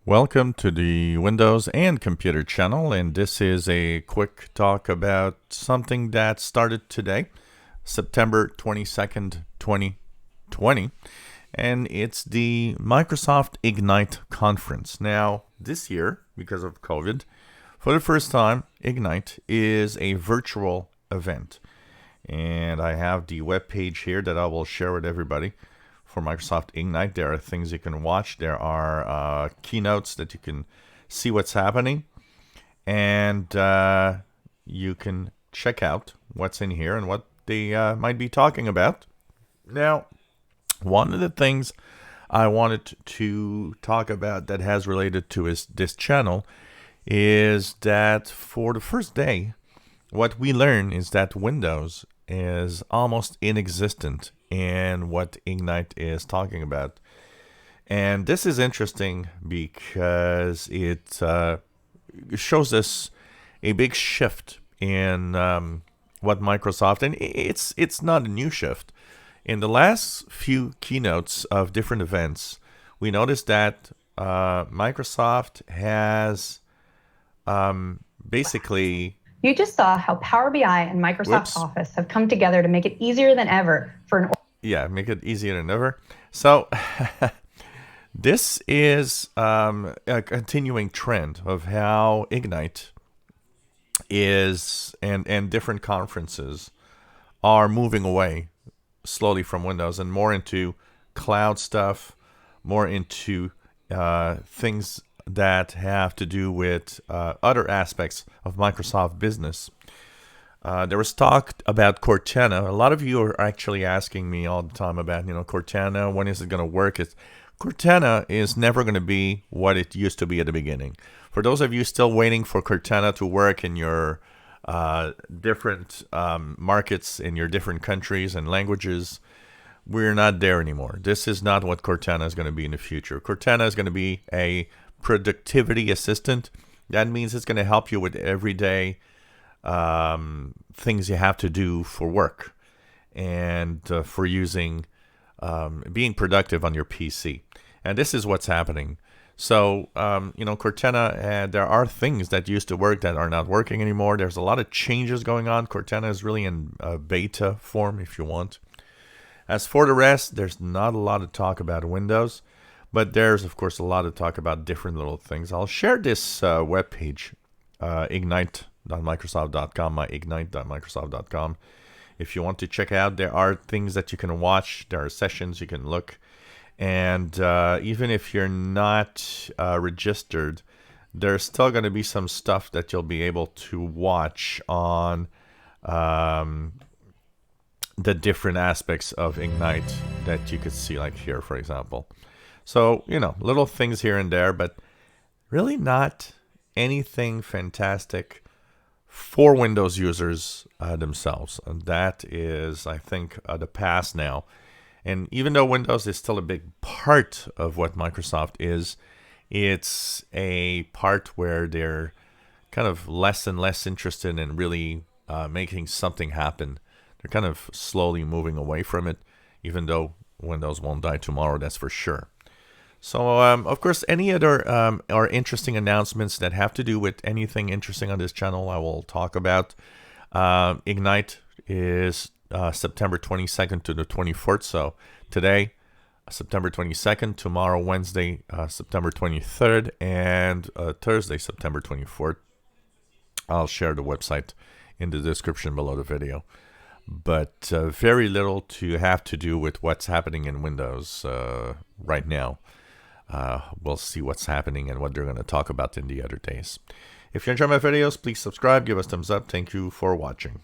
Welcome to the Windows and Computer channel, and this is a quick talk about something that started today, September 22nd, 2020, and it's the Microsoft Ignite conference. Now, this year, because of COVID, for the first time, Ignite is a virtual event, and I have the web page here that I will share with everybody. For Microsoft Ignite, there are things you can watch. There are keynotes that you can see what's happening, and you can check out what's in here and what they might be talking about. Now, one of the things I wanted to talk about that has related to this channel is that for the first day, what we learn is that Windows is almost inexistent in what Ignite is talking about. And this is interesting because it shows us a big shift in what Microsoft, and it's not a new shift. In the last few keynotes of different events, we noticed that Microsoft has basically... You just saw how Power BI and Microsoft Office have come together to make it easier than ever for an... Yeah, make it easier than ever. So this is a continuing trend of how Ignite is and different conferences are moving away slowly from Windows and more into cloud stuff, more into things that have to do with other aspects of Microsoft business. There was talk about Cortana. A lot of you are actually asking me all the time about, Cortana, when is it going to work? Cortana is never going to be what it used to be at the beginning. For those of you still waiting for Cortana to work in your different markets, in your different countries and languages, we're not there anymore. This is not what Cortana is going to be in the future. Cortana is going to be a productivity assistant. That means it's going to help you with everyday things you have to do for work and for using, being productive on your PC. And this is what's happening. So, Cortana, there are things that used to work that are not working anymore. There's a lot of changes going on. Cortana is really in beta form, if you want. As for the rest, there's not a lot of talk about Windows. But there's, of course, a lot of talk about different little things. I'll share this webpage, ignite.microsoft.com, myignite.microsoft.com. If you want to check out, there are things that you can watch. There are sessions you can look. And even if you're not registered, there's still going to be some stuff that you'll be able to watch on the different aspects of Ignite that you could see, like here, for example. So, little things here and there, but really not anything fantastic for Windows users themselves. And that is, I think, the past now. And even though Windows is still a big part of what Microsoft is, it's a part where they're kind of less and less interested in really making something happen. They're kind of slowly moving away from it, even though Windows won't die tomorrow, that's for sure. So, of course, any other or interesting announcements that have to do with anything interesting on this channel, I will talk about. Ignite is September 22nd to the 24th. So today, September 22nd, tomorrow, Wednesday, September 23rd, and Thursday, September 24th. I'll share the website in the description below the video. But very little to have to do with what's happening in Windows right now. We'll see what's happening and what they're going to talk about in the other days. If you enjoy my videos, please subscribe, give us a thumbs up. Thank you for watching.